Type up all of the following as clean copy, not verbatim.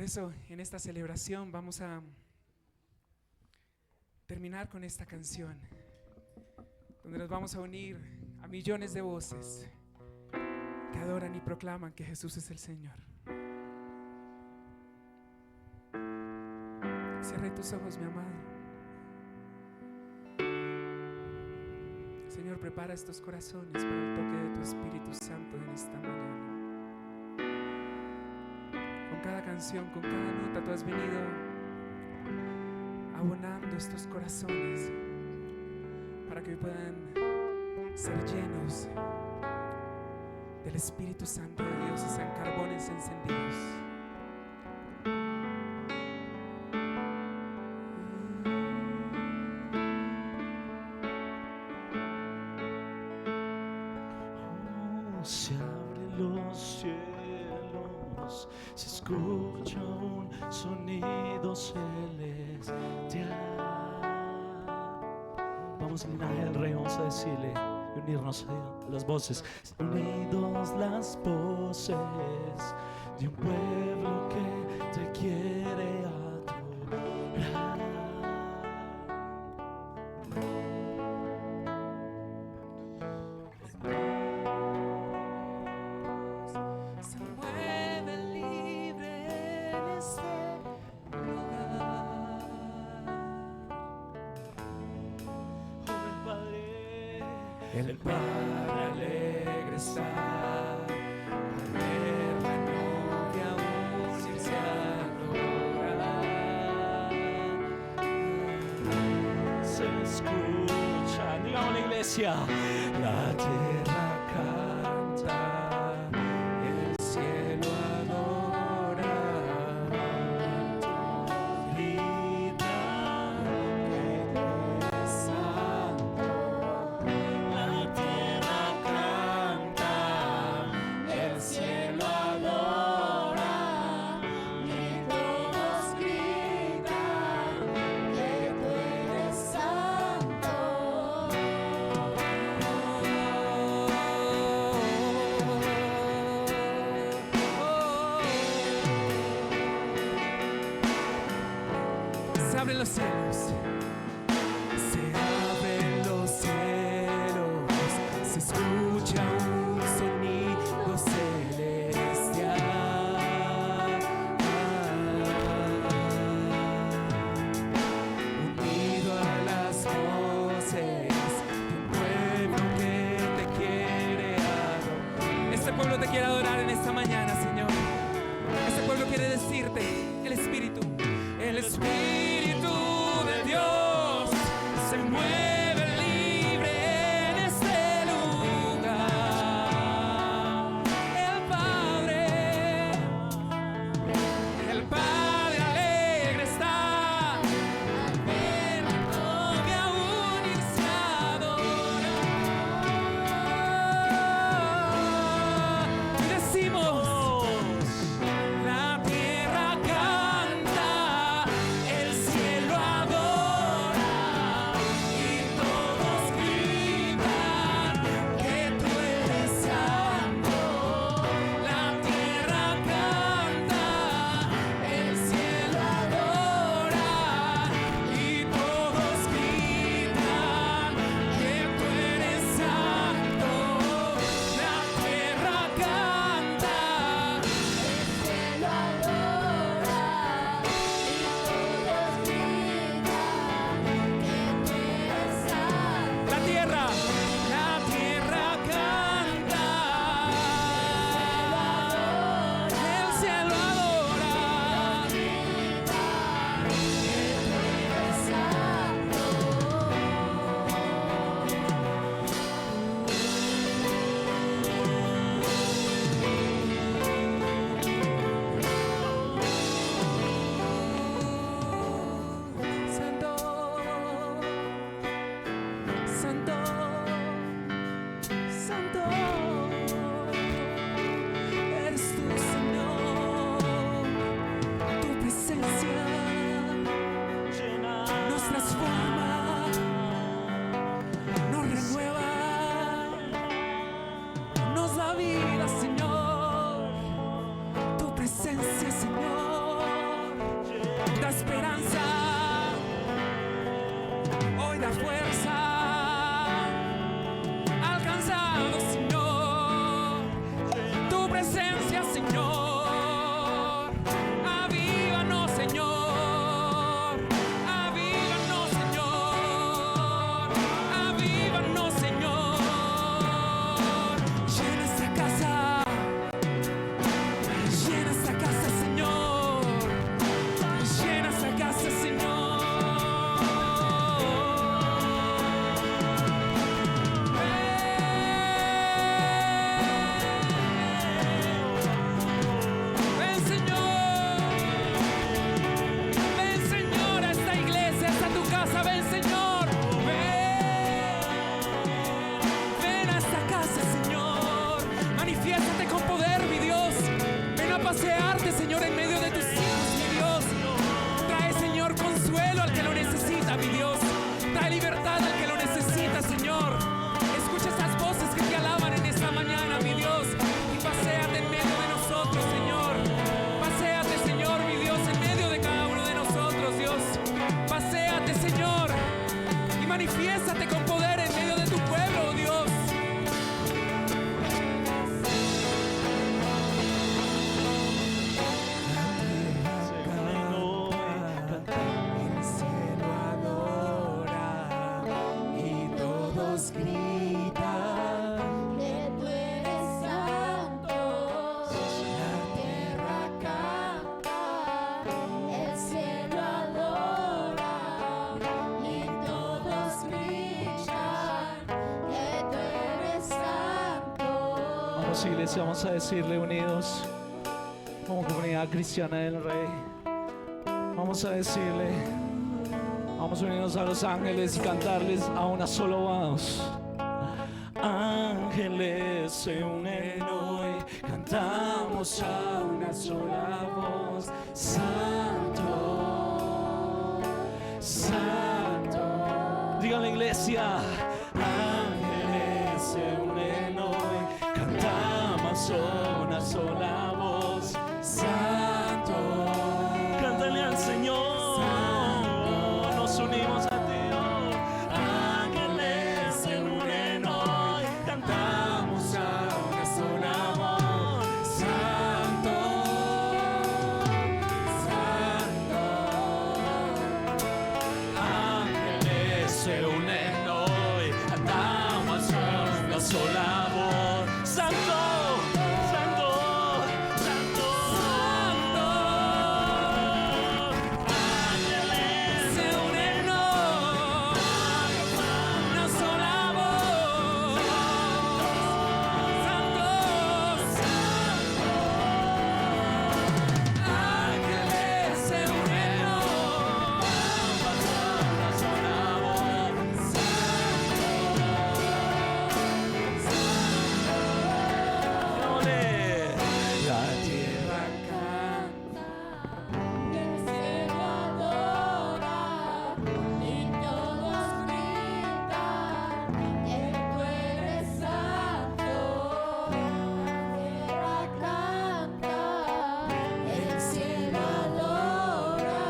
eso, en esta celebración vamos a terminar con esta canción, donde nos vamos a unir a millones de voces que adoran y proclaman que Jesús es el Señor. Cierra tus ojos, mi amado. Señor, prepara estos corazones para el toque de tu Espíritu Santo en esta mañana. Con cada canción, con cada nota, tú has venido abonando estos corazones para que puedan ser llenos del Espíritu Santo de Dios y sean carbones encendidos. Se abren los cielos, se escucha un sonido celestial. Vamos al linaje del rey, vamos a decirle y unirnos a las voces. Unidos las voces de un pueblo que te quiere adorar. El Padre alegre está al ver la novia unirse a adorar. Se escucha, digamos la iglesia, la tierra canta, El cielo adora, grita, que eres santo. La tierra canta, el cielo adora, y todos gritan que tú eres santo. Se abren los cielos, se abren los cielos, se escucha un sonido celestial. Unido a las voces de un pueblo que te quiere adorar. Este pueblo te quiere adorar en esta mañana, Señor. Este pueblo quiere decirte, el Espíritu de Dios y da fuerza. Alcanzado, Señor, tu presencia, Señor. Avívanos, Señor. Avívanos, Señor. Avívanos, Señor. Llena esta casa. Llena esta casa, Señor. Llena esta casa, Señor. Ven, Señor. Ven, Señor, a esta iglesia, hasta tu casa. Ven, Señor. Ven a esta casa, Señor. Manifiéstate con poder, mi Dios. Ven a pasearte, Señor, en medio de tus hijos, mi Dios. Trae, Señor, consuelo al que lo necesita, mi Dios. Trae libertad al que lo necesita, Señor. Escucha esas voces que te alaban en esta mañana, mi Dios. Y paséate en medio de nosotros, Señor. Paséate, Señor, mi Dios, en medio de cada uno de nosotros, Dios. Paséate, Señor. Y manifiéstate con poder en medio de tu pueblo, Dios. El cielo adora y todos gritan Que tú eres santo, la tierra canta, el cielo adora y todos gritan que tú eres santo. Vamos, iglesia, vamos a decirle unidos como comunidad cristiana del Rey. Vamos a decirle, vamos a unirnos a los ángeles y cantarles a una sola voz. Ángeles se unen hoy, cantamos a una sola voz. Santo, Santo. Diga la iglesia. Ángeles se unen hoy, cantamos a una sola voz. Santo. Cántale al Señor. Nos unimos a Dios. Ángeles se unen hoy, cantamos a una sola voz. Santo, Santo. Ángeles se unen hoy, cantamos a una sola voz. Santo, Santo, Santo, Santo. Ángeles se unen hoy, una sola voz. Santo, ángeles se unen hoy, una sola voz. La tierra El cielo adora y todos gritan que tú eres santo. La tierra canta, el cielo adora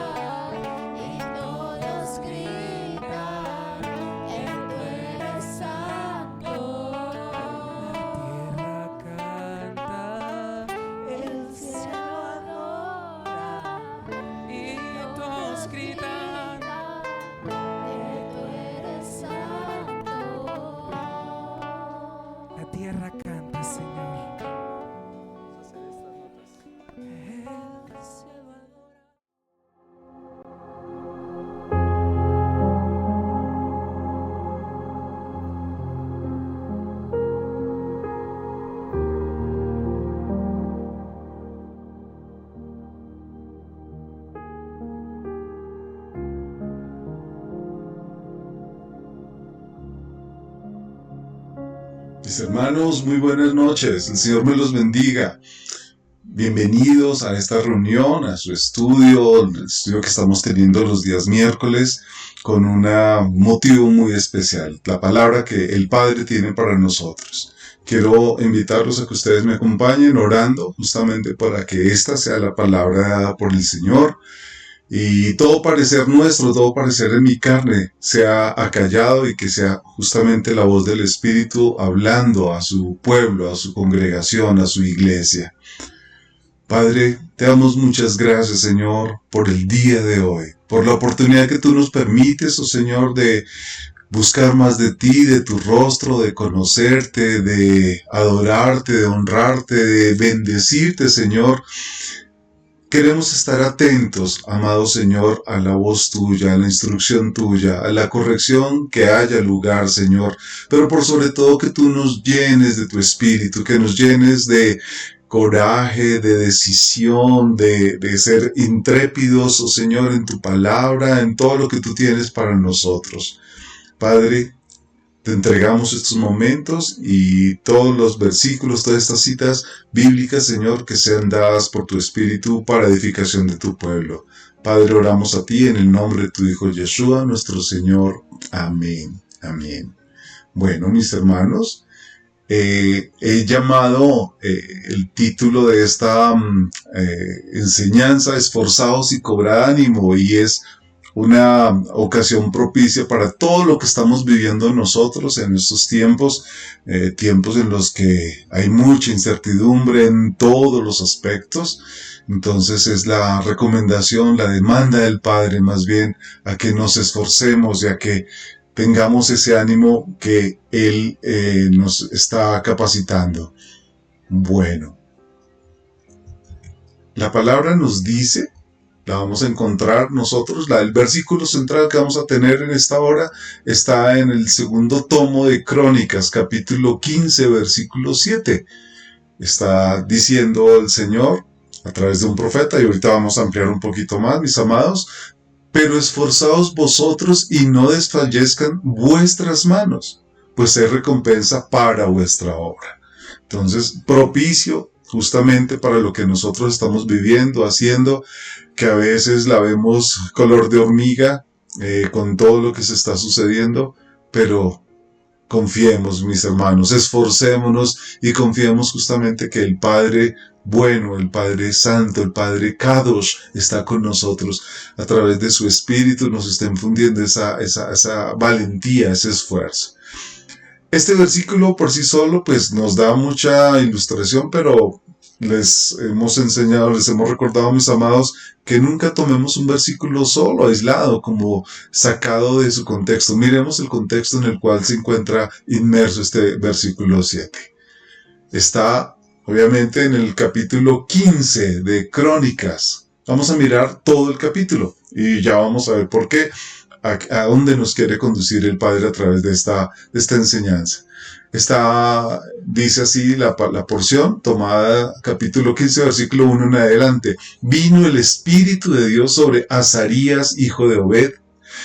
y todos gritan que tú eres santo. Tierra canta, El cielo adora y todos gritan. que tú eres santo. La tierra canta, Señor. El cielo adora. Mis hermanos, muy buenas noches. El Señor me los bendiga. Bienvenidos a esta reunión, a su estudio, el estudio que estamos teniendo los días miércoles, con un motivo muy especial, la palabra que el Padre tiene para nosotros. Quiero invitarlos a que ustedes me acompañen orando justamente para que esta sea la palabra dada por el Señor. y todo parecer nuestro, todo parecer en mi carne sea acallado y que sea justamente la voz del Espíritu hablando a su pueblo, a su congregación, a su iglesia. Padre, te damos muchas gracias, Señor, por el día de hoy, por la oportunidad que tú nos permites, oh Señor, de buscar más de ti, de tu rostro, de conocerte, de adorarte, de honrarte, de bendecirte, Señor. Queremos estar atentos, amado Señor, a la voz tuya, a la instrucción tuya, a la corrección que haya lugar, Señor. Pero por sobre todo que tú nos llenes de tu espíritu, que nos llenes de coraje, de decisión, de ser intrépidos, oh Señor, en tu palabra, en todo lo que tú tienes para nosotros. Padre, te entregamos estos momentos y todos los versículos, todas estas citas bíblicas, Señor, que sean dadas por tu Espíritu para edificación de tu pueblo. Padre, oramos a ti en el nombre de tu Hijo Yeshua, nuestro Señor. Amén. Amén. Bueno, mis hermanos, he llamado el título de esta enseñanza Esforzaos y cobrad ánimo, y es una ocasión propicia para todo lo que estamos viviendo nosotros en estos tiempos, tiempos en los que hay mucha incertidumbre en todos los aspectos. Entonces es la recomendación, la demanda del Padre más bien a que nos esforcemos y a que tengamos ese ánimo que Él nos está capacitando. Bueno, la palabra nos dice, la vamos a encontrar nosotros, el versículo central que vamos a tener en esta hora está en el segundo tomo de Crónicas, capítulo 15, versículo 7. Está diciendo el Señor a través de un profeta, y ahorita vamos a ampliar un poquito más, mis amados, pero esforzaos vosotros y no desfallezcan vuestras manos, pues hay recompensa para vuestra obra. Entonces, propicio justamente para lo que nosotros estamos viviendo, haciendo, que a veces la vemos color de hormiga con todo lo que se está sucediendo, pero confiemos, mis hermanos, esforcémonos y confiemos justamente que el Padre bueno, el Padre Santo, el Padre Kadosh está con nosotros. A través de su Espíritu nos está infundiendo esa valentía, ese esfuerzo. Este versículo por sí solo pues nos da mucha ilustración, pero les hemos enseñado, les hemos recordado, mis amados, que nunca tomemos un versículo solo, aislado, como sacado de su contexto. Miremos el contexto en el cual se encuentra inmerso este versículo 7. Está, obviamente, en el capítulo 15 de Crónicas. Vamos a mirar todo el capítulo y ya vamos a ver por qué, a dónde nos quiere conducir el Padre a través de esta enseñanza. Dice así la porción tomada, capítulo 15, versículo 1 en adelante. Vino el Espíritu de Dios sobre Azarías, hijo de Obed,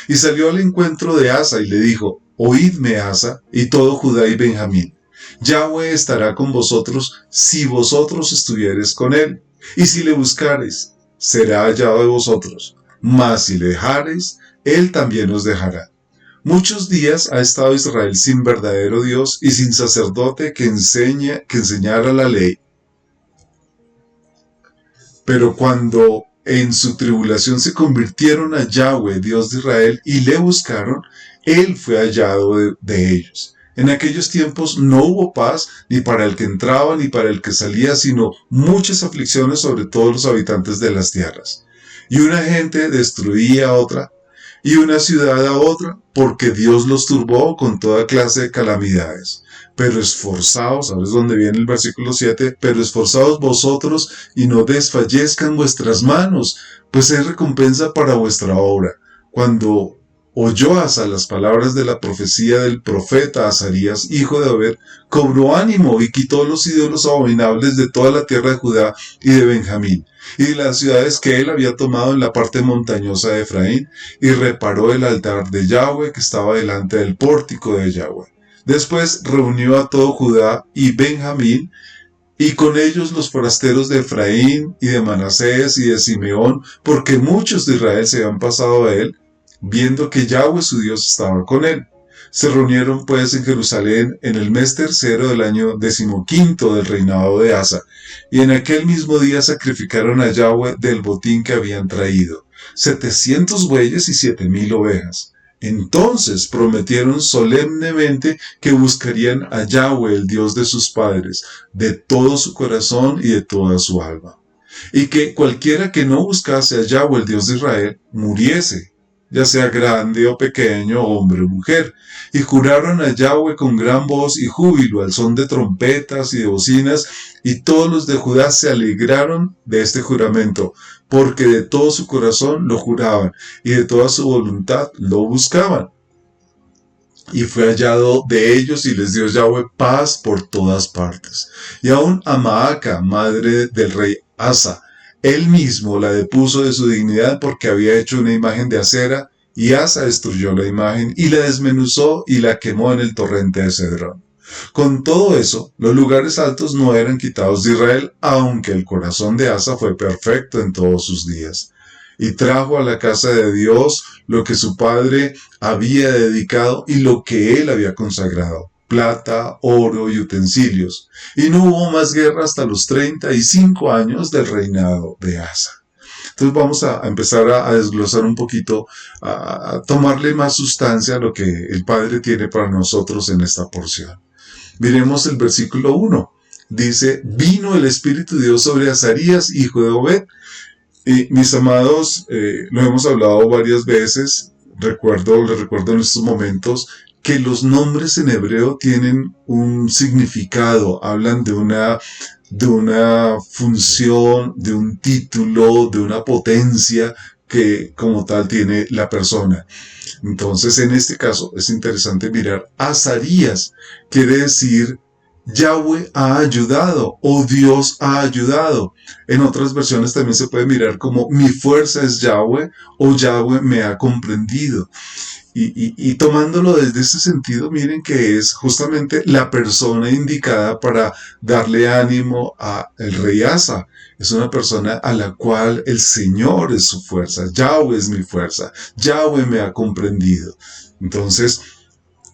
y salió al encuentro de Asa y le dijo: Oídme, Asa, y todo Judá y Benjamín. Yahweh estará con vosotros si vosotros estuviereis con él, y si le buscareis, será hallado de vosotros. Mas si le dejareis, él también os dejará. Muchos días ha estado Israel sin verdadero Dios y sin sacerdote que enseñara la ley. Pero cuando en su tribulación se convirtieron a Yahweh, Dios de Israel, y le buscaron, él fue hallado de ellos. En aquellos tiempos no hubo paz ni para el que entraba ni para el que salía, sino muchas aflicciones sobre todos los habitantes de las tierras. Y una gente destruía a otra, y una ciudad a otra, porque Dios los turbó con toda clase de calamidades. Pero esforzaos, ahora es donde viene el versículo 7, pero esforzaos vosotros y no desfallezcan vuestras manos, pues hay recompensa para vuestra obra. Cuando oyó Asa las palabras de la profecía del profeta Azarías, hijo de Obed, cobró ánimo y quitó los ídolos abominables de toda la tierra de Judá y de Benjamín, y de las ciudades que él había tomado en la parte montañosa de Efraín, y reparó el altar de Yahweh que estaba delante del pórtico de Yahweh. Después reunió a todo Judá y Benjamín, y con ellos los forasteros de Efraín y de Manasés y de Simeón, porque muchos de Israel se habían pasado a él, viendo que Yahweh su Dios estaba con él. Se reunieron pues en Jerusalén en el mes tercero del año 15 del reinado de Asa, y en aquel mismo día sacrificaron a Yahweh del botín que habían traído. 700 bueyes y 7,000 ovejas. Entonces prometieron solemnemente que buscarían a Yahweh, el Dios de sus padres, de todo su corazón y de toda su alma, y que cualquiera que no buscase a Yahweh, el Dios de Israel, muriese, ya sea grande o pequeño, hombre o mujer. Y juraron a Yahweh con gran voz y júbilo, al son de trompetas y de bocinas, y todos los de Judá se alegraron de este juramento, porque de todo su corazón lo juraban, y de toda su voluntad lo buscaban. Y fue hallado de ellos, y les dio Yahweh paz por todas partes. Y aun a Maaca, madre del rey Asa, él mismo la depuso de su dignidad porque había hecho una imagen de acera, y Asa destruyó la imagen y la desmenuzó y la quemó en el torrente de Cedrón. Con todo eso, los lugares altos no eran quitados de Israel, aunque el corazón de Asa fue perfecto en todos sus días. Y trajo a la casa de Dios lo que su padre había dedicado y lo que él había consagrado: plata, oro y utensilios. Y no hubo más guerra hasta los 35 años del reinado de Asa. Entonces vamos a empezar a desglosar un poquito, a tomarle más sustancia a lo que el Padre tiene para nosotros en esta porción. Miremos el versículo 1. Dice: vino el Espíritu de Dios sobre Azarías, hijo de Obed. Y mis amados, lo hemos hablado varias veces, les recuerdo en estos momentos, que los nombres en hebreo tienen un significado, hablan de una función, de un título, de una potencia que como tal tiene la persona. Entonces, en este caso es interesante mirar Azarías, quiere decir Yahweh ha ayudado o Dios ha ayudado. En otras versiones también se puede mirar como mi fuerza es Yahweh o Yahweh me ha comprendido. Y tomándolo desde ese sentido, miren que es justamente la persona indicada para darle ánimo a el rey Asa. Es una persona a la cual el Señor es su fuerza. Yahweh es mi fuerza. Yahweh me ha comprendido. Entonces,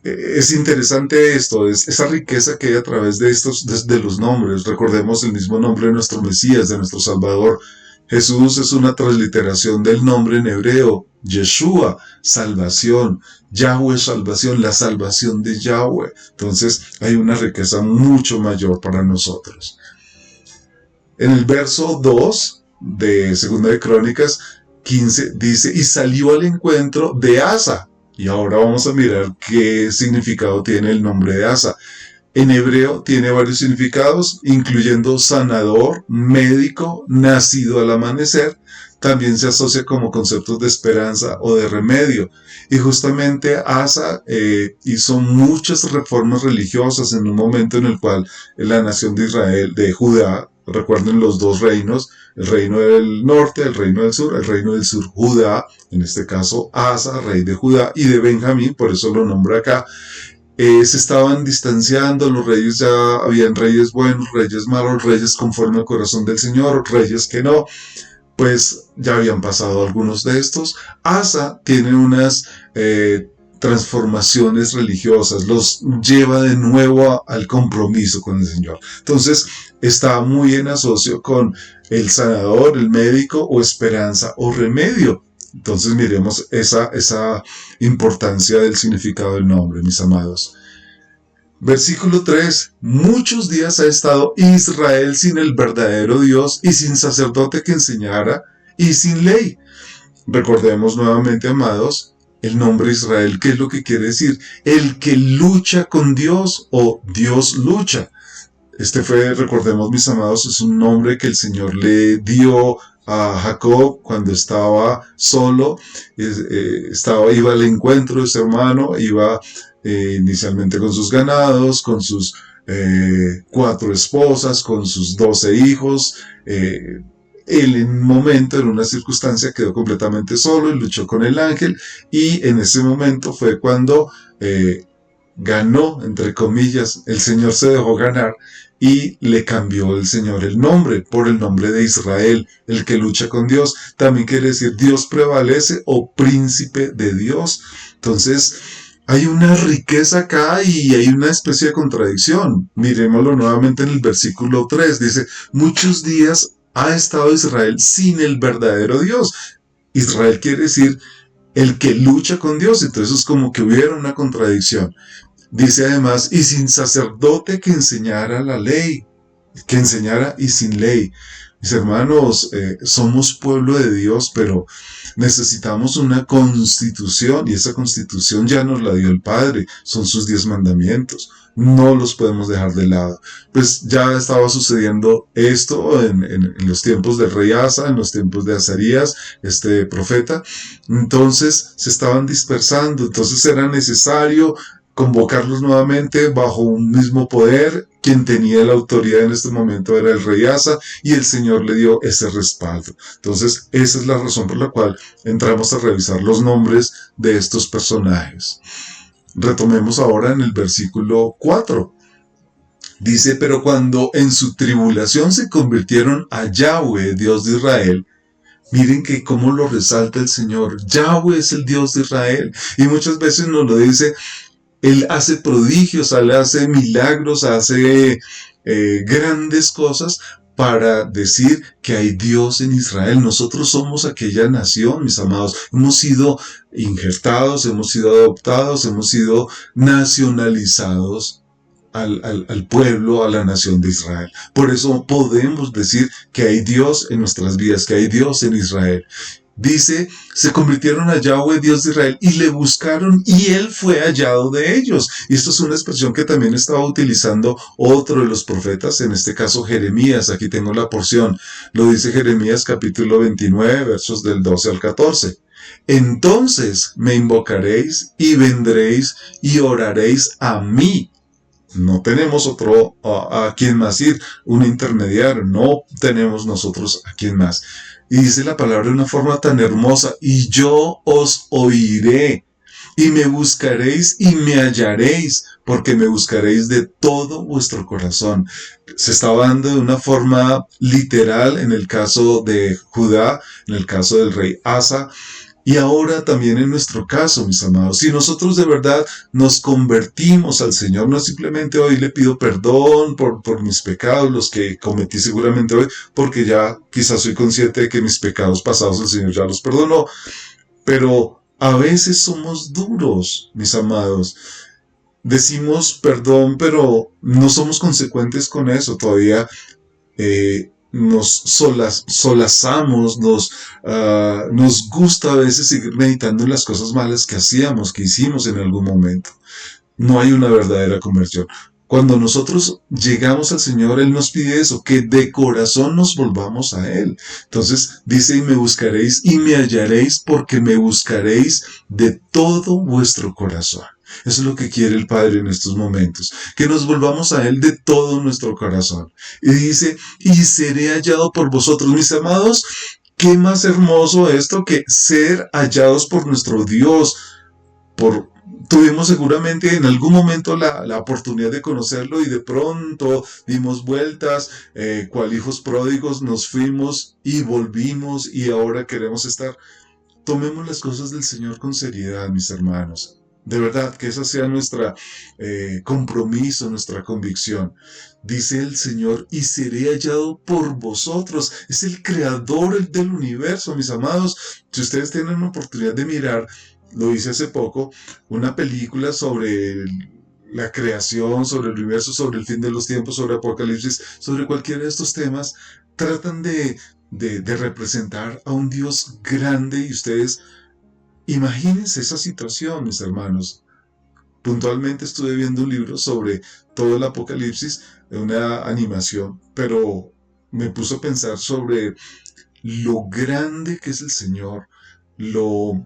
es interesante esto, es esa riqueza que hay a través de los nombres. Recordemos el mismo nombre de nuestro Mesías, de nuestro Salvador. Jesús es una transliteración del nombre en hebreo, Yeshua, salvación, Yahweh, salvación, la salvación de Yahweh. Entonces hay una riqueza mucho mayor para nosotros. En el verso 2 de 2 de Crónicas 15 dice: y salió al encuentro de Asa. Y ahora vamos a mirar qué significado tiene el nombre de Asa. En hebreo tiene varios significados, incluyendo sanador, médico, nacido al amanecer. También se asocia como conceptos de esperanza o de remedio. Y justamente Asa hizo muchas reformas religiosas en un momento en el cual la nación de Israel, de Judá, recuerden los dos reinos, el reino del norte, el reino del sur, Judá, en este caso Asa, rey de Judá y de Benjamín, por eso lo nombra acá. Se estaban distanciando, los reyes ya habían reyes buenos, reyes malos, reyes conforme al corazón del Señor, reyes que no, pues ya habían pasado algunos de estos. Asa tiene unas transformaciones religiosas, los lleva de nuevo al compromiso con el Señor. Entonces está muy en asocio con el sanador, el médico o esperanza o remedio. Entonces miremos esa importancia del significado del nombre, mis amados. Versículo 3. Muchos días ha estado Israel sin el verdadero Dios y sin sacerdote que enseñara y sin ley. Recordemos nuevamente, amados, el nombre Israel, ¿qué es lo que quiere decir? El que lucha con Dios o Dios lucha. Recordemos, mis amados, es un nombre que el Señor le dio a Jacob cuando estaba solo, iba al encuentro de su hermano, iba inicialmente con sus ganados, con sus 4 esposas, con sus 12 hijos. Él en un momento, en una circunstancia, quedó completamente solo y luchó con el ángel, y en ese momento fue cuando ganó, entre comillas, el Señor se dejó ganar y le cambió el Señor el nombre por el nombre de Israel, el que lucha con Dios. También quiere decir Dios prevalece o príncipe de Dios. Entonces hay una riqueza acá y hay una especie de contradicción. Miremoslo nuevamente en el versículo 3. Dice: muchos días ha estado Israel sin el verdadero Dios. Israel quiere decir el que lucha con Dios, entonces es como que hubiera una contradicción. Dice además, y sin sacerdote que enseñara la ley, que enseñara y sin ley. Mis hermanos, somos pueblo de Dios, pero necesitamos una constitución y esa constitución ya nos la dio el Padre, son sus 10 mandamientos. No los podemos dejar de lado. Pues ya estaba sucediendo esto en los tiempos del rey Asa, en los tiempos de Azarías, este profeta. Entonces se estaban dispersando, entonces era necesario convocarlos nuevamente bajo un mismo poder. Quien tenía la autoridad en este momento era el rey Asa y el Señor le dio ese respaldo. Entonces esa es la razón por la cual entramos a revisar los nombres de estos personajes. Retomemos ahora en el versículo 4. Dice, pero cuando en su tribulación se convirtieron a Yahweh, Dios de Israel, miren que cómo lo resalta el Señor. Yahweh es el Dios de Israel. Y muchas veces nos lo dice, Él hace prodigios, Él hace milagros, hace grandes cosas para decir que hay Dios en Israel. Nosotros somos aquella nación, mis amados. Hemos sido injertados, hemos sido adoptados, hemos sido nacionalizados al pueblo, a la nación de Israel. Por eso podemos decir que hay Dios en nuestras vidas, que hay Dios en Israel. Dice, se convirtieron a Yahweh, Dios de Israel, y le buscaron, y Él fue hallado de ellos. Y esto es una expresión que también estaba utilizando otro de los profetas, en este caso Jeremías. Aquí tengo la porción. Lo dice Jeremías capítulo 29, versos del 12 al 14. Entonces me invocaréis, y vendréis, y oraréis a mí. No tenemos otro a quien más ir, un intermediario. No tenemos nosotros a quien más. Y dice la palabra de una forma tan hermosa, y yo os oiré, y me buscaréis y me hallaréis, porque me buscaréis de todo vuestro corazón. Se estaba dando de una forma literal en el caso de Judá, en el caso del rey Asa, y ahora también en nuestro caso, mis amados. Si nosotros de verdad nos convertimos al Señor, no simplemente hoy le pido perdón por mis pecados, los que cometí seguramente hoy, porque ya quizás soy consciente de que mis pecados pasados el Señor ya los perdonó, pero a veces somos duros, mis amados. Decimos perdón, pero no somos consecuentes con eso. Todavía nos solazamos, nos gusta a veces seguir meditando en las cosas malas que hacíamos, que hicimos en algún momento. No hay una verdadera conversión. Cuando nosotros llegamos al Señor, Él nos pide eso, que de corazón nos volvamos a Él. Entonces dice, y me buscaréis y me hallaréis, porque me buscaréis de todo vuestro corazón. Eso es lo que quiere el Padre en estos momentos, que nos volvamos a Él de todo nuestro corazón. Y dice, y seré hallado por vosotros, mis amados. ¿Qué más hermoso esto que ser hallados por nuestro Dios? Tuvimos seguramente en algún momento la oportunidad de conocerlo y de pronto dimos vueltas, cual hijos pródigos nos fuimos y volvimos y ahora queremos estar. Tomemos las cosas del Señor con seriedad, mis hermanos. De verdad, que esa sea nuestra compromiso, nuestra convicción. Dice el Señor, y seré hallado por vosotros. Es el creador del universo, mis amados. Si ustedes tienen una oportunidad de mirar, lo hice hace poco, una película sobre la creación, sobre el universo, sobre el fin de los tiempos, sobre Apocalipsis, sobre cualquiera de estos temas, tratan de representar a un Dios grande y ustedes imagínense esa situación, mis hermanos. Puntualmente estuve viendo un libro sobre todo el Apocalipsis, una animación, pero me puso a pensar sobre lo grande que es el Señor, lo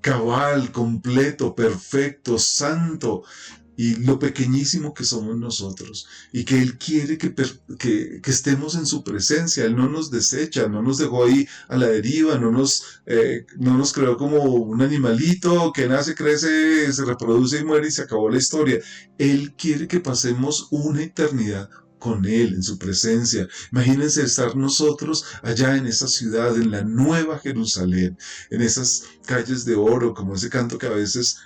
cabal, completo, perfecto, santo, y lo pequeñísimo que somos nosotros, y que Él quiere que estemos en su presencia. Él no nos desecha, no nos dejó ahí a la deriva, no nos creó como un animalito que nace, crece, se reproduce y muere y se acabó la historia. Él quiere que pasemos una eternidad con Él, en su presencia. Imagínense estar nosotros allá en esa ciudad, en la Nueva Jerusalén, en esas calles de oro, como ese canto que a veces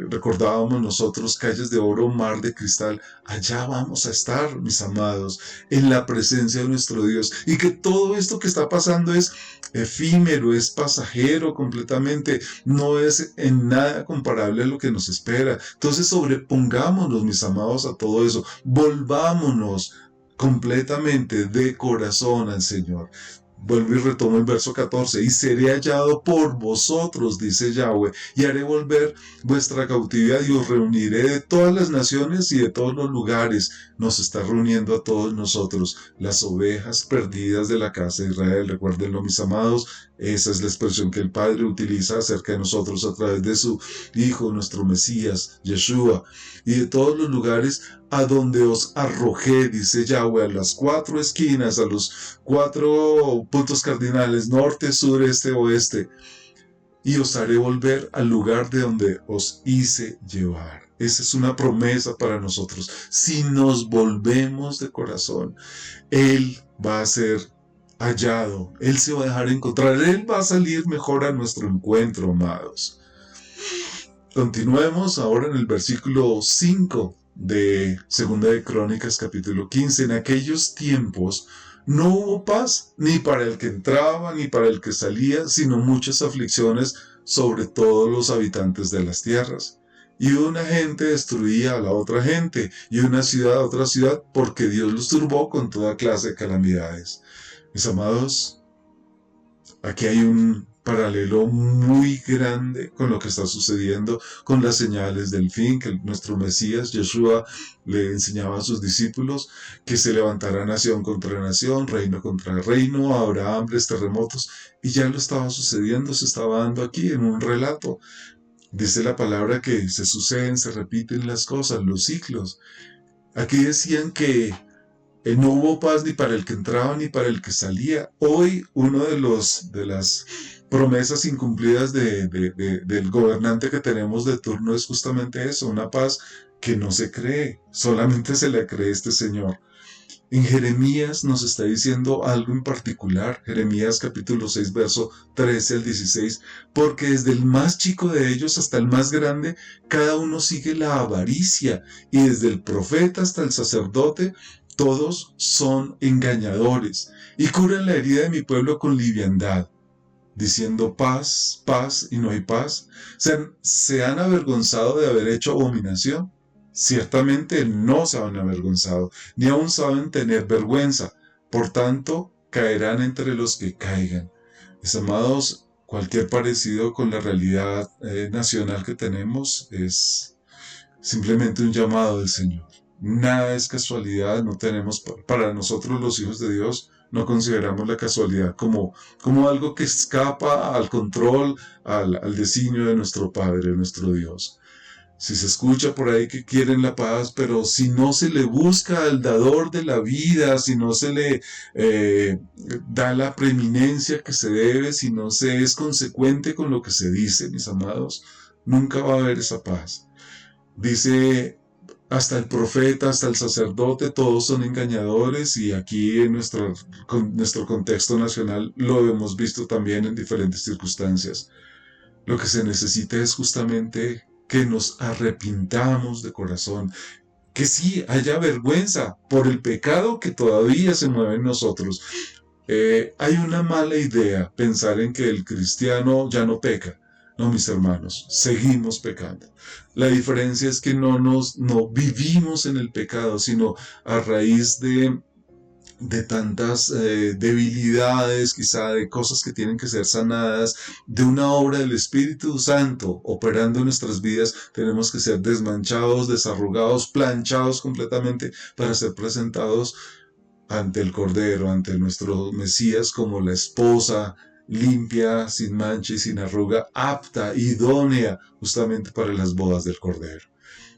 recordábamos nosotros, calles de oro, mar de cristal. Allá vamos a estar, mis amados, en la presencia de nuestro Dios. Y que todo esto que está pasando es efímero, es pasajero completamente, no es en nada comparable a lo que nos espera. Entonces sobrepongámonos, mis amados, a todo eso. Volvámonos completamente de corazón al Señor. Vuelvo y retomo el verso 14. Y seré hallado por vosotros, dice Yahweh, y haré volver vuestra cautividad y os reuniré de todas las naciones y de todos los lugares. Nos está reuniendo a todos nosotros, las ovejas perdidas de la casa de Israel. Recuérdenlo, mis amados, esa es la expresión que el Padre utiliza acerca de nosotros a través de su Hijo, nuestro Mesías, Yeshua, y de todos los lugares a donde os arrojé, dice Yahweh, a las 4 esquinas, a los 4 puntos cardinales, norte, sur, este, oeste, y os haré volver al lugar de donde os hice llevar. Esa es una promesa para nosotros. Si nos volvemos de corazón, Él va a ser hallado, Él se va a dejar encontrar, Él va a salir mejor a nuestro encuentro, amados. Continuemos ahora en el versículo 5 de Segunda de Crónicas, capítulo 15. En aquellos tiempos no hubo paz, ni para el que entraba, ni para el que salía, sino muchas aflicciones sobre todos los habitantes de las tierras. Y una gente destruía a la otra gente, y una ciudad a otra ciudad, porque Dios los turbó con toda clase de calamidades. Mis amados, aquí hay un paralelo muy grande con lo que está sucediendo con las señales del fin, que nuestro Mesías, Yeshua, le enseñaba a sus discípulos, que se levantará nación contra nación, reino contra reino, habrá hambres, terremotos, y ya lo estaba sucediendo, se estaba dando aquí en un relato. Dice la palabra que se suceden, se repiten las cosas, los ciclos. Aquí decían que no hubo paz ni para el que entraba ni para el que salía. Hoy uno de las promesas incumplidas del gobernante que tenemos de turno es justamente eso, una paz que no se cree, solamente se le cree a este Señor. En Jeremías nos está diciendo algo en particular, Jeremías capítulo 6, verso 13 al 16, porque desde el más chico de ellos hasta el más grande, cada uno sigue la avaricia, y desde el profeta hasta el sacerdote, todos son engañadores, y curan la herida de mi pueblo con liviandad, diciendo paz, paz, y no hay paz. ¿Se han avergonzado de haber hecho abominación? Ciertamente no se han avergonzado, ni aún saben tener vergüenza. Por tanto, caerán entre los que caigan. Mis amados, cualquier parecido con la realidad nacional que tenemos es simplemente un llamado del Señor. Nada es casualidad, no tenemos, para nosotros los hijos de Dios, no consideramos la casualidad como algo que escapa al control, al designio de nuestro Padre, de nuestro Dios. Si se escucha por ahí que quieren la paz, pero si no se le busca al dador de la vida, si no se le da la preeminencia que se debe, si no se es consecuente con lo que se dice, mis amados, nunca va a haber esa paz. Dice, hasta el profeta, hasta el sacerdote, todos son engañadores, y aquí en nuestro contexto nacional lo hemos visto también en diferentes circunstancias. Lo que se necesita es justamente que nos arrepintamos de corazón, que sí haya vergüenza por el pecado que todavía se mueve en nosotros. Hay una mala idea pensar en que el cristiano ya no peca. No, mis hermanos, seguimos pecando. La diferencia es que no vivimos en el pecado, sino a raíz de tantas debilidades, quizá de cosas que tienen que ser sanadas, de una obra del Espíritu Santo operando en nuestras vidas, tenemos que ser desmanchados, desarrugados, planchados completamente para ser presentados ante el Cordero, ante nuestro Mesías como la esposa limpia, sin mancha y sin arruga, apta, idónea justamente para las bodas del Cordero.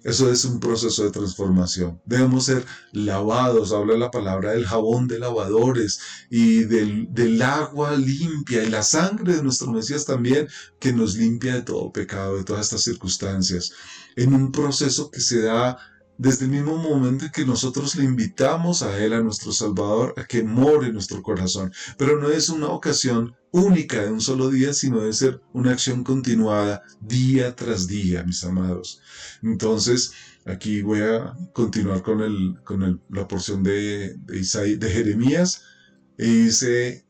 Eso es un proceso de transformación. Debemos ser lavados, habla la palabra del jabón de lavadores y del agua limpia, y la sangre de nuestro Mesías también, que nos limpia de todo pecado, de todas estas circunstancias. En un proceso que se da desde el mismo momento en que nosotros le invitamos a Él, a nuestro Salvador, a que more en nuestro corazón. Pero no es una ocasión única de un solo día, sino de ser una acción continuada día tras día, mis amados. Entonces, aquí voy a continuar con la porción de Jeremías, y dice: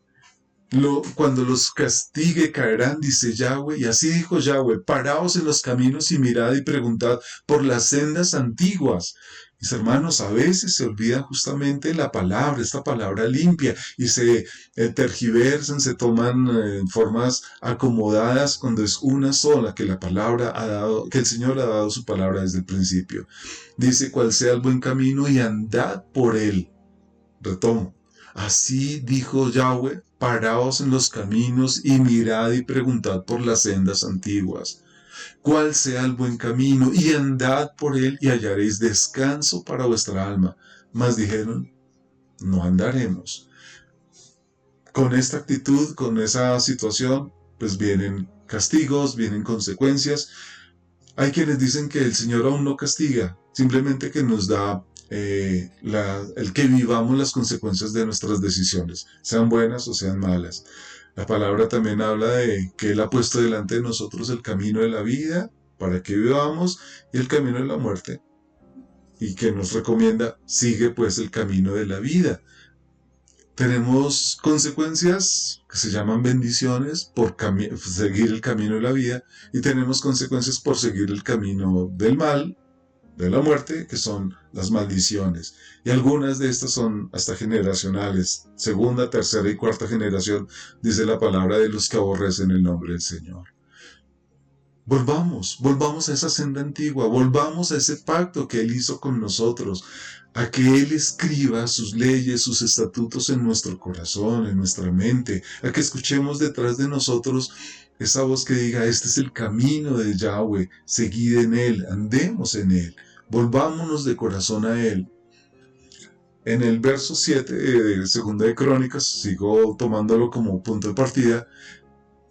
cuando los castigue caerán, dice Yahweh, y así dijo Yahweh: paraos en los caminos y mirad y preguntad por las sendas antiguas. Mis hermanos, a veces se olvida justamente la palabra, esta palabra limpia, y se tergiversan, se toman formas acomodadas cuando es una sola que la palabra ha dado, que el Señor ha dado su palabra desde el principio. Dice: cuál sea el buen camino y andad por él. Retomo: así dijo Yahweh, paraos en los caminos y mirad y preguntad por las sendas antiguas. Cuál sea el buen camino y andad por él y hallaréis descanso para vuestra alma. Mas dijeron: no andaremos. Con esta actitud, con esa situación, pues vienen castigos, vienen consecuencias. Hay quienes dicen que el Señor aún no castiga, simplemente que nos da el que vivamos las consecuencias de nuestras decisiones, sean buenas o sean malas. La palabra también habla de que Él ha puesto delante de nosotros el camino de la vida para que vivamos y el camino de la muerte, y que nos recomienda: sigue pues el camino de la vida. Tenemos consecuencias que se llaman bendiciones por seguir el camino de la vida, y tenemos consecuencias por seguir el camino del mal, de la muerte, que son las maldiciones. Y algunas de estas son hasta generacionales. Segunda, tercera y cuarta generación, dice la palabra, de los que aborrecen el nombre del Señor. Volvamos a esa senda antigua, volvamos a ese pacto que Él hizo con nosotros, a que Él escriba sus leyes, sus estatutos en nuestro corazón, en nuestra mente, a que escuchemos detrás de nosotros esa voz que diga: este es el camino de Yahweh, seguid en Él, andemos en Él. Volvámonos de corazón a Él. En el verso 7 de Segunda de Crónicas, sigo tomándolo como punto de partida: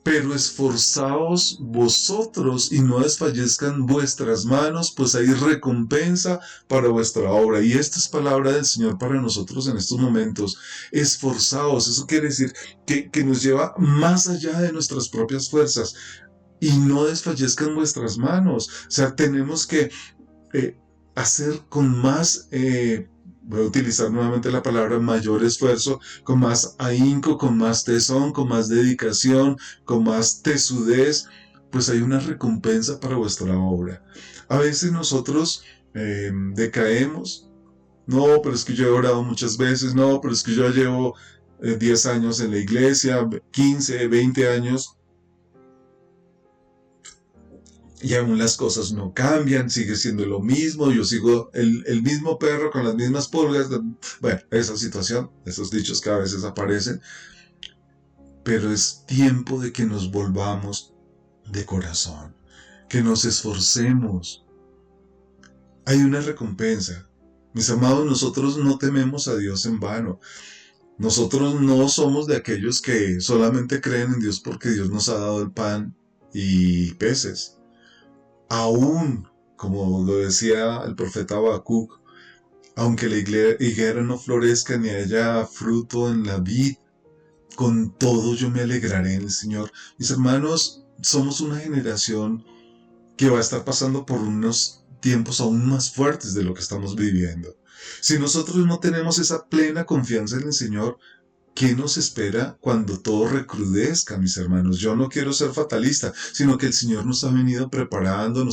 pero esforzaos vosotros y no desfallezcan vuestras manos, pues hay recompensa para vuestra obra. Y esta es palabra del Señor para nosotros en estos momentos. Esforzaos, eso quiere decir que nos lleva más allá de nuestras propias fuerzas. Y no desfallezcan vuestras manos. O sea, tenemos que hacer con más, voy a utilizar nuevamente la palabra mayor esfuerzo, con más ahínco, con más tesón, con más dedicación, con más tesudez, pues hay una recompensa para vuestra obra. A veces nosotros decaemos: no, pero es que yo he orado muchas veces, no, pero es que yo llevo 10 años en la iglesia, 15, 20 años, y aún las cosas no cambian, sigue siendo lo mismo, yo sigo el mismo perro con las mismas pulgas. Bueno, esa situación, esos dichos que a veces aparecen, pero es tiempo de que nos volvamos de corazón, que nos esforcemos. Hay una recompensa. Mis amados, nosotros no tememos a Dios en vano. Nosotros no somos de aquellos que solamente creen en Dios porque Dios nos ha dado el pan y peces. Aún, como lo decía el profeta Habacuc, aunque la higuera no florezca ni haya fruto en la vid, con todo yo me alegraré en el Señor. Mis hermanos, somos una generación que va a estar pasando por unos tiempos aún más fuertes de lo que estamos viviendo. Si nosotros no tenemos esa plena confianza en el Señor, ¿qué nos espera cuando todo recrudezca, mis hermanos? Yo no quiero ser fatalista, sino que el Señor nos ha venido preparando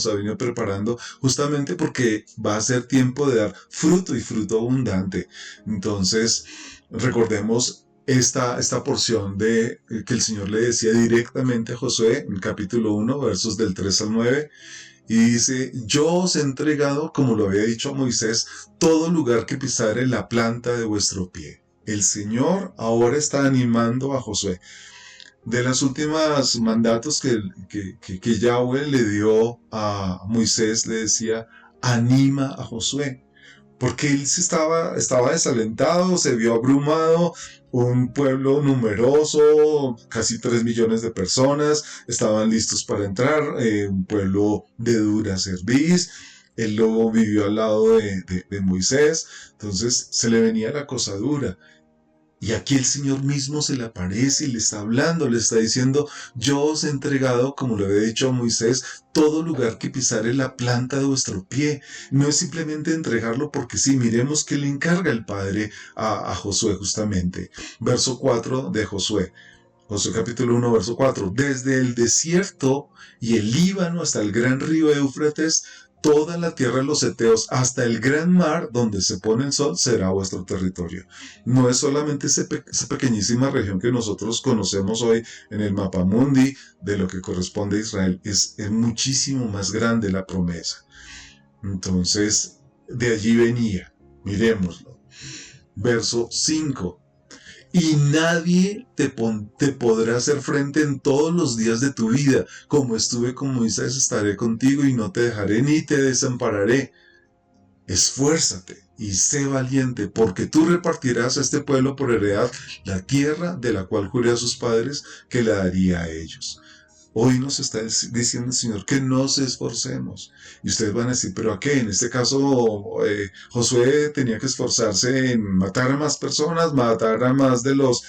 justamente porque va a ser tiempo de dar fruto y fruto abundante. Entonces, recordemos esta porción de que el Señor le decía directamente a Josué en capítulo 1, versos del 3 al 9, y dice: yo os he entregado, como lo había dicho a Moisés, todo lugar que pisare la planta de vuestro pie. El Señor ahora está animando a Josué. De las últimas mandatos que Yahweh le dio a Moisés, le decía: anima a Josué. Porque él estaba desalentado, se vio abrumado, un pueblo numeroso, casi 3 millones de personas, estaban listos para entrar, un pueblo de dura cerviz, él lo vivió al lado de Moisés, entonces se le venía la cosa dura. Y aquí el Señor mismo se le aparece y le está hablando, le está diciendo, yo os he entregado, como le había dicho a Moisés, todo lugar que pisare la planta de vuestro pie. No es simplemente entregarlo porque sí, miremos que le encarga el Padre a Josué justamente. Verso 4 de Josué. Josué capítulo 1, verso 4. Desde el desierto y el Líbano hasta el gran río Éufrates, toda la tierra de los heteos, hasta el gran mar donde se pone el sol, será vuestro territorio. No es solamente esa pequeñísima región que nosotros conocemos hoy en el mapa mundi de lo que corresponde a Israel. Es muchísimo más grande la promesa. Entonces, de allí venía. Miremoslo. Verso 5. Y nadie te podrá hacer frente en todos los días de tu vida. Como estuve con Moisés, estaré contigo y no te dejaré ni te desampararé. Esfuérzate y sé valiente, porque tú repartirás a este pueblo por heredad la tierra de la cual juré a sus padres que la daría a ellos. Hoy nos está diciendo el Señor que nos esforcemos. Y ustedes van a decir, ¿pero a qué? En este caso, Josué tenía que esforzarse en matar a más personas, matar a más de las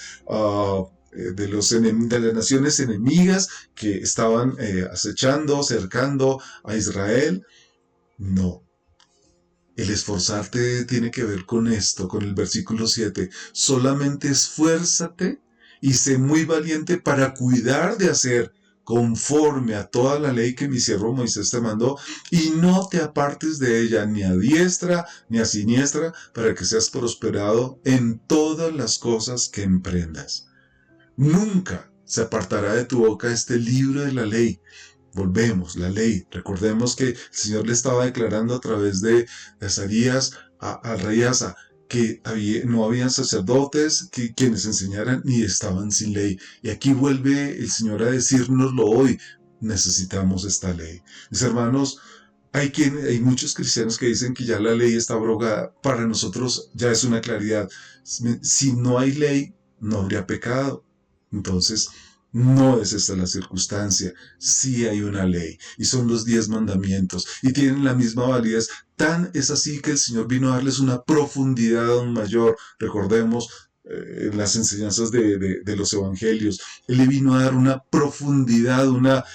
naciones enemigas que estaban acechando, cercando a Israel. No. El esforzarte tiene que ver con esto, con el versículo 7. Solamente esfuérzate y sé muy valiente para cuidar de hacer conforme a toda la ley que mi siervo Moisés te mandó, y no te apartes de ella ni a diestra ni a siniestra, para que seas prosperado en todas las cosas que emprendas. Nunca se apartará de tu boca este libro de la ley. Volvemos, la ley. Recordemos que el Señor le estaba declarando a través de Azarías al rey Asa que no habían sacerdotes quienes enseñaran ni estaban sin ley. Y aquí vuelve el Señor a decírnoslo hoy. Necesitamos esta ley. Mis hermanos, hay muchos cristianos que dicen que ya la ley está abrogada. Para nosotros ya es una claridad. Si no hay ley, no habría pecado. Entonces, no es esta la circunstancia. Sí hay una ley y son los 10 mandamientos y tienen la misma validez. Tan es así que el Señor vino a darles una profundidad aún mayor. Recordemos las enseñanzas de los evangelios. Él le vino a dar una profundidad,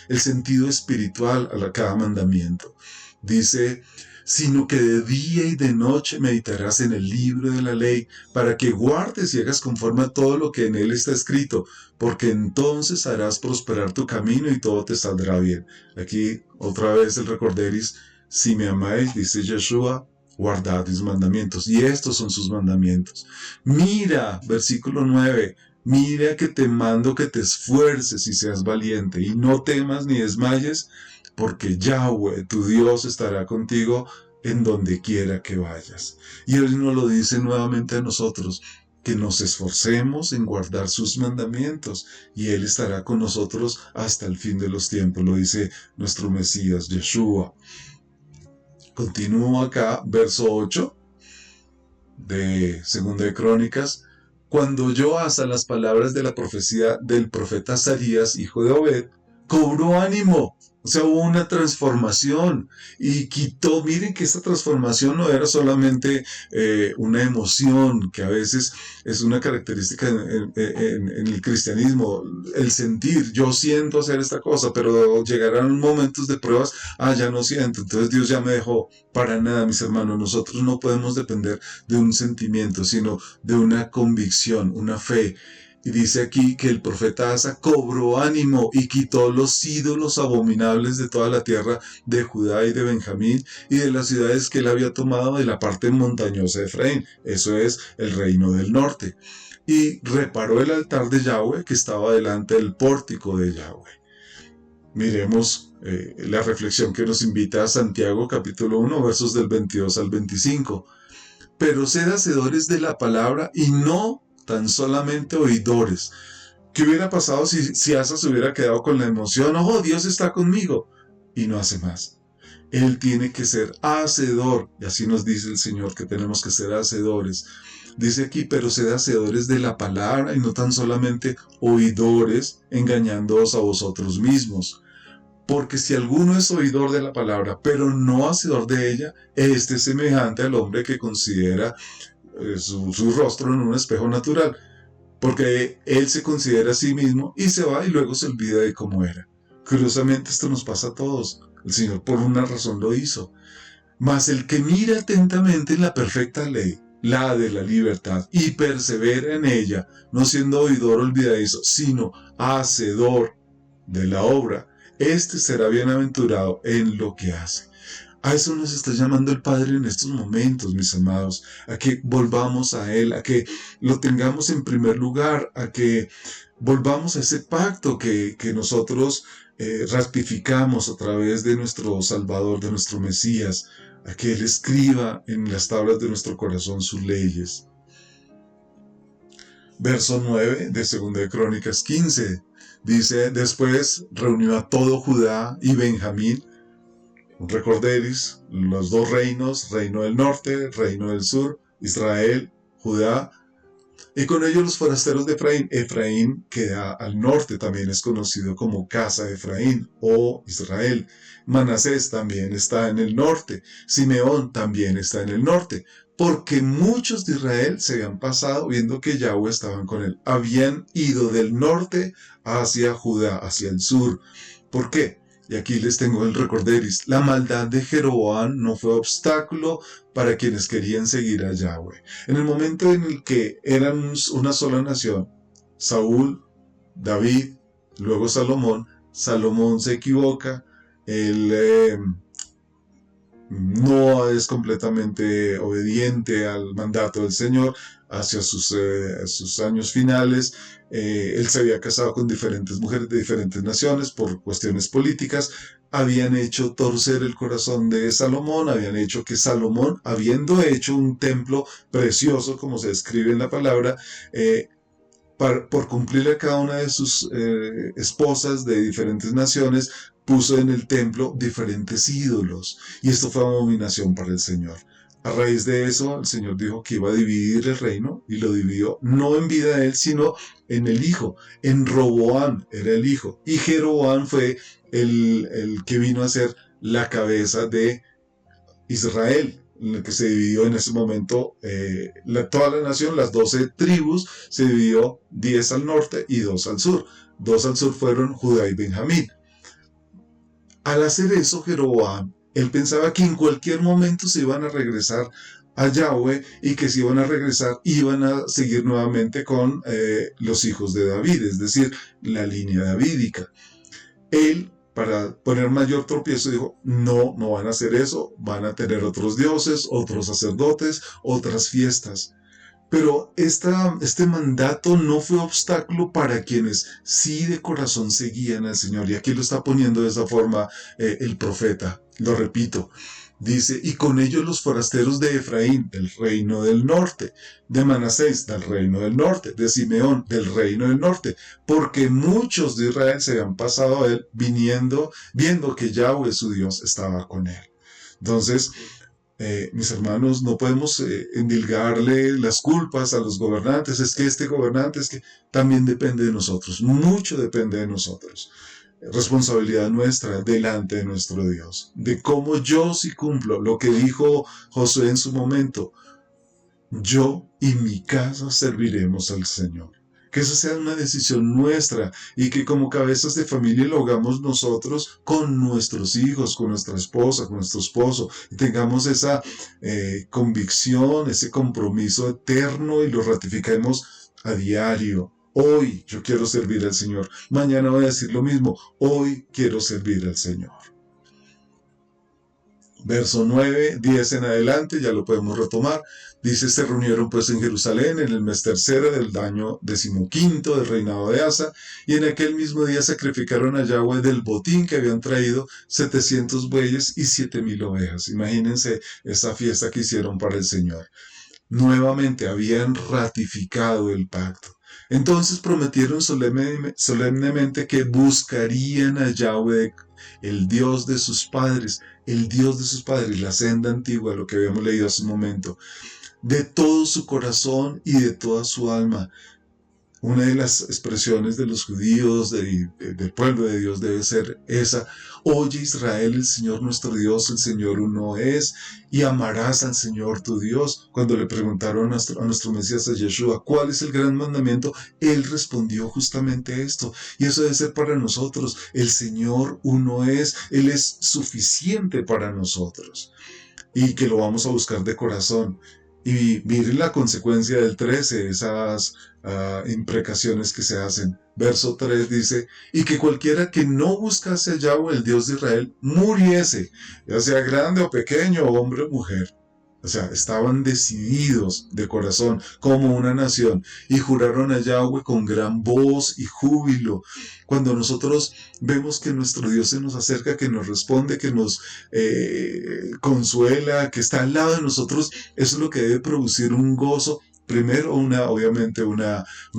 el sentido espiritual a cada mandamiento. Dice, sino que de día y de noche meditarás en el libro de la ley, para que guardes y hagas conforme a todo lo que en él está escrito, porque entonces harás prosperar tu camino y todo te saldrá bien. Aquí otra vez el recorderis, si me amáis, dice Yeshua, guardad mis mandamientos, y estos son sus mandamientos. Mira, versículo 9, mira que te mando que te esfuerces y seas valiente, y no temas ni desmayes, porque Yahweh, tu Dios, estará contigo en donde quiera que vayas. Y Él nos lo dice nuevamente a nosotros, que nos esforcemos en guardar sus mandamientos, y Él estará con nosotros hasta el fin de los tiempos, lo dice nuestro Mesías, Yeshua. Continúo acá, verso 8 de 2 de Crónicas. Cuando oyó Asa las palabras de la profecía del profeta Azarías, hijo de Obed, cobró ánimo. O sea, hubo una transformación y quitó, miren que esta transformación no era solamente una emoción, que a veces es una característica en el cristianismo, el sentir, yo siento hacer esta cosa, pero llegarán momentos de pruebas, ya no siento, entonces Dios ya me dejó. Para nada, mis hermanos, nosotros no podemos depender de un sentimiento, sino de una convicción, una fe. Y dice aquí que el profeta Asa cobró ánimo y quitó los ídolos abominables de toda la tierra de Judá y de Benjamín y de las ciudades que él había tomado de la parte montañosa de Efraín. Eso es el reino del norte. Y reparó el altar de Yahweh que estaba delante del pórtico de Yahweh. Miremos la reflexión que nos invita a Santiago capítulo 1 versos del 22 al 25. Pero sed hacedores de la palabra y no tan solamente oidores. ¿Qué hubiera pasado si Asa se hubiera quedado con la emoción? ¡Oh, Dios está conmigo! Y no hace más. Él tiene que ser hacedor. Y así nos dice el Señor que tenemos que ser hacedores. Dice aquí, pero sed hacedores de la palabra y no tan solamente oidores, engañándoos a vosotros mismos. Porque si alguno es oidor de la palabra, pero no hacedor de ella, este es semejante al hombre que considera su rostro en un espejo natural, porque él se considera a sí mismo y se va y luego se olvida de cómo era. Curiosamente esto nos pasa a todos. El Señor por una razón lo hizo. Mas el que mira atentamente en la perfecta ley, la de la libertad, y persevera en ella, no siendo oidor olvidadizo, sino hacedor de la obra, este será bienaventurado en lo que hace. A eso nos está llamando el Padre en estos momentos, mis amados, a que volvamos a Él, a que lo tengamos en primer lugar, a que volvamos a ese pacto que nosotros ratificamos a través de nuestro Salvador, de nuestro Mesías, a que Él escriba en las tablas de nuestro corazón sus leyes. Verso 9 de 2 de Crónicas 15 dice: después reunió a todo Judá y Benjamín. Recorderis los dos reinos, reino del norte, reino del sur, Israel, Judá, y con ellos los forasteros de Efraín. Efraín queda al norte, también es conocido como casa de Efraín o Israel. Manasés también está en el norte, Simeón también está en el norte, porque muchos de Israel se habían pasado viendo que Yahweh estaba con él. Habían ido del norte hacia Judá, hacia el sur. ¿Por qué? Y aquí les tengo el recorderis. La maldad de Jeroboam no fue obstáculo para quienes querían seguir a Yahweh. En el momento en el que eran una sola nación, Saúl, David, luego Salomón, Salomón se equivoca, él no es completamente obediente al mandato del Señor hacia sus años finales. Él se había casado con diferentes mujeres de diferentes naciones por cuestiones políticas. Habían hecho torcer el corazón de Salomón, habían hecho que Salomón, habiendo hecho un templo precioso, como se describe en la palabra, por cumplir a cada una de sus esposas de diferentes naciones, puso en el templo diferentes ídolos, y esto fue abominación para el Señor. A raíz de eso, el Señor dijo que iba a dividir el reino, y lo dividió no en vida de él, sino en el hijo. En Roboam era el hijo, y Jeroboam fue el que vino a ser la cabeza de Israel, en el que se dividió en ese momento toda la nación, las 12 tribus, se dividió 10 al norte y 2 al sur. 2 al sur fueron Judá y Benjamín. Al hacer eso, Jeroboam, él pensaba que en cualquier momento se iban a regresar a Yahweh, y que si iban a regresar, iban a seguir nuevamente con los hijos de David, es decir, la línea davídica. Él, para poner mayor tropiezo, dijo: no van a hacer eso, van a tener otros dioses, otros sacerdotes, otras fiestas. Pero este mandato no fue obstáculo para quienes sí de corazón seguían al Señor. Y aquí lo está poniendo de esa forma el profeta. Lo repito. Dice: y con ellos los forasteros de Efraín, del reino del norte, de Manasés, del reino del norte, de Simeón, del reino del norte, porque muchos de Israel se habían pasado a él viendo que Yahweh su Dios estaba con él. Entonces, mis hermanos, no podemos endilgarle las culpas a los gobernantes. Es que este gobernante, es que también depende de nosotros, mucho depende de nosotros. Responsabilidad nuestra delante de nuestro Dios, de cómo yo sí cumplo lo que dijo Josué en su momento: yo y mi casa serviremos al Señor. Que esa sea una decisión nuestra, y que como cabezas de familia lo hagamos nosotros con nuestros hijos, con nuestra esposa, con nuestro esposo, y tengamos esa convicción, ese compromiso eterno, y lo ratifiquemos a diario. Hoy yo quiero servir al Señor. Mañana voy a decir lo mismo. Hoy quiero servir al Señor. Verso 9, 10 en adelante, ya lo podemos retomar. Dice: se reunieron pues en Jerusalén en el mes tercero del año 15 del reinado de Asa, y en aquel mismo día sacrificaron a Yahweh del botín que habían traído 700 bueyes y 7,000 ovejas. Imagínense esa fiesta que hicieron para el Señor. Nuevamente habían ratificado el pacto. Entonces prometieron solemnemente que buscarían a Yahweh, el Dios de sus padres, la senda antigua, lo que habíamos leído hace un momento, de todo su corazón y de toda su alma. Una de las expresiones de los judíos, del pueblo de Dios, debe ser esa: oye Israel, el Señor nuestro Dios, el Señor uno es, y amarás al Señor tu Dios. Cuando le preguntaron a nuestro Mesías, a Yeshua, ¿cuál es el gran mandamiento?, Él respondió justamente esto. Y eso debe ser para nosotros: el Señor uno es, Él es suficiente para nosotros. Y que lo vamos a buscar de corazón. Y miren la consecuencia del 13, esas imprecaciones que se hacen. Verso 3 dice: y que cualquiera que no buscase a Yahweh, el Dios de Israel, muriese, ya sea grande o pequeño, hombre o mujer. O sea, estaban decididos de corazón como una nación y juraron a Yahweh con gran voz y júbilo. Cuando nosotros vemos que nuestro Dios se nos acerca, que nos responde, que nos consuela, que está al lado de nosotros, eso es lo que debe producir un gozo. Primero, obviamente, un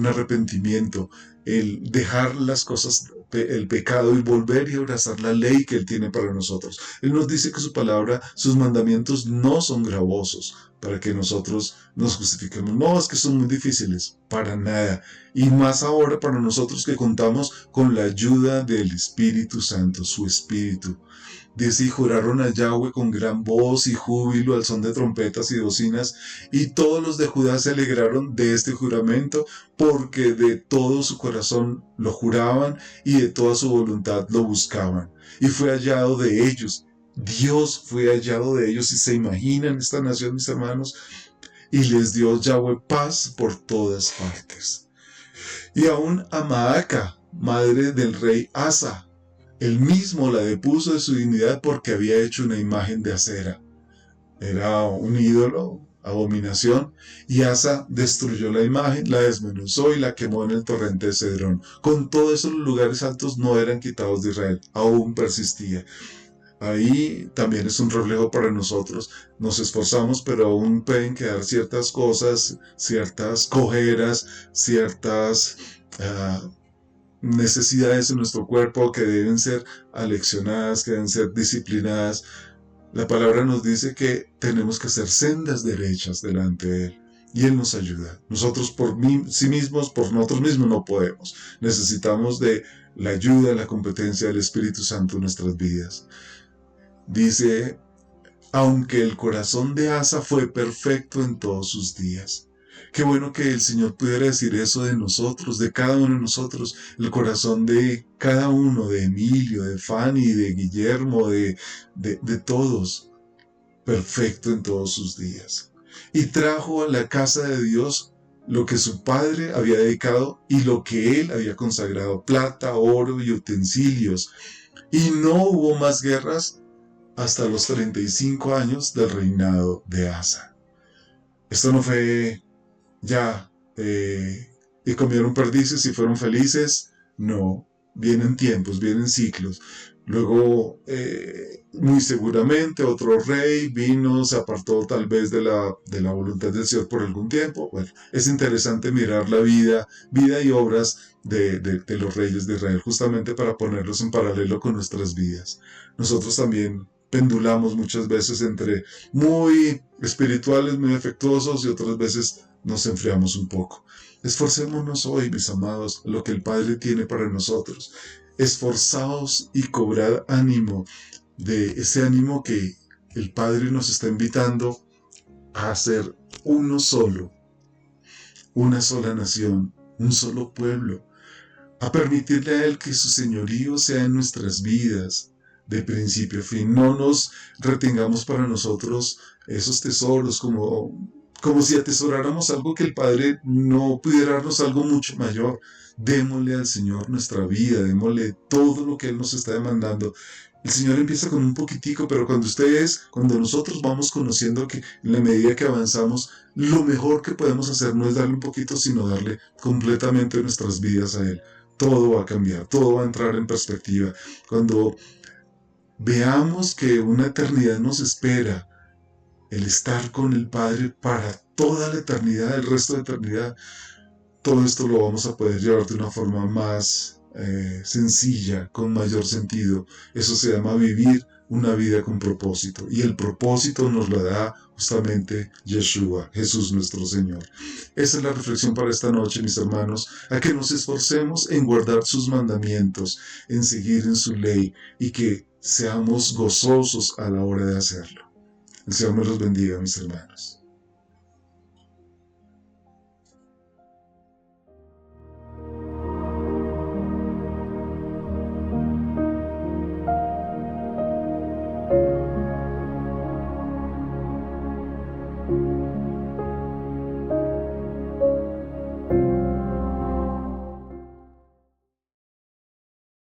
arrepentimiento, el dejar las cosas, el pecado, y volver y abrazar la ley que Él tiene para nosotros. Él nos dice que su palabra, sus mandamientos no son gravosos para que nosotros nos justifiquemos. No, es que son muy difíciles, para nada. Y más ahora para nosotros que contamos con la ayuda del Espíritu Santo, su Espíritu. Dice: y juraron a Yahweh con gran voz y júbilo al son de trompetas y bocinas, y todos los de Judá se alegraron de este juramento, porque de todo su corazón lo juraban y de toda su voluntad lo buscaban. Y fue hallado de ellos. Dios fue hallado de ellos. Y se imaginan esta nación, mis hermanos, y les dio Yahweh paz por todas partes. Y aún a Maaca, madre del rey Asa, él mismo la depuso de su dignidad porque había hecho una imagen de acera. Era un ídolo, abominación, y Asa destruyó la imagen, la desmenuzó y la quemó en el torrente de Cedrón. Con todo eso, los lugares altos no eran quitados de Israel, aún persistía. Ahí también es un reflejo para nosotros. Nos esforzamos, pero aún pueden quedar ciertas cosas, ciertas cojeras, ciertas necesidades en nuestro cuerpo que deben ser aleccionadas, que deben ser disciplinadas. La palabra nos dice que tenemos que hacer sendas derechas delante de Él, y Él nos ayuda. Nosotros por sí mismos, por nosotros mismos no podemos. Necesitamos de la ayuda, la competencia del Espíritu Santo en nuestras vidas. Dice: aunque el corazón de Asa fue perfecto en todos sus días. Qué bueno que el Señor pudiera decir eso de nosotros, de cada uno de nosotros. El corazón de cada uno, de Emilio, de Fanny, de Guillermo, de todos, perfecto en todos sus días. Y trajo a la casa de Dios lo que su padre había dedicado y lo que él había consagrado: plata, oro y utensilios. Y no hubo más guerras hasta los 35 años del reinado de Asa. Esto no fue ya, y comieron perdices y fueron felices. No, vienen tiempos, vienen ciclos. Luego, muy seguramente, otro rey vino, se apartó tal vez de la voluntad del Señor por algún tiempo. Bueno, es interesante mirar la vida y obras de los reyes de Israel, justamente para ponerlos en paralelo con nuestras vidas. Nosotros también pendulamos muchas veces entre muy espirituales, muy afectuosos, y otras veces nos enfriamos un poco. Esforcémonos hoy, mis amados, lo que el Padre tiene para nosotros. Esforzaos y cobrad ánimo, de ese ánimo que el Padre nos está invitando a ser uno solo, una sola nación, un solo pueblo, a permitirle a Él que su señorío sea en nuestras vidas, de principio a fin. No nos retengamos para nosotros esos tesoros como si atesoráramos algo que el Padre no pudiera darnos, algo mucho mayor. Démosle al Señor nuestra vida, démosle todo lo que Él nos está demandando. El Señor empieza con un poquitico, pero cuando nosotros vamos conociendo que en la medida que avanzamos, lo mejor que podemos hacer no es darle un poquito, sino darle completamente nuestras vidas a Él. Todo va a cambiar, todo va a entrar en perspectiva. Cuando veamos que una eternidad nos espera, el estar con el Padre para toda la eternidad, el resto de eternidad, todo esto lo vamos a poder llevar de una forma más sencilla, con mayor sentido. Eso se llama vivir una vida con propósito. Y el propósito nos lo da justamente Yeshua, Jesús nuestro Señor. Esa es la reflexión para esta noche, mis hermanos, a que nos esforcemos en guardar sus mandamientos, en seguir en su ley y que seamos gozosos a la hora de hacerlo. El Señor me los bendiga, mis hermanos.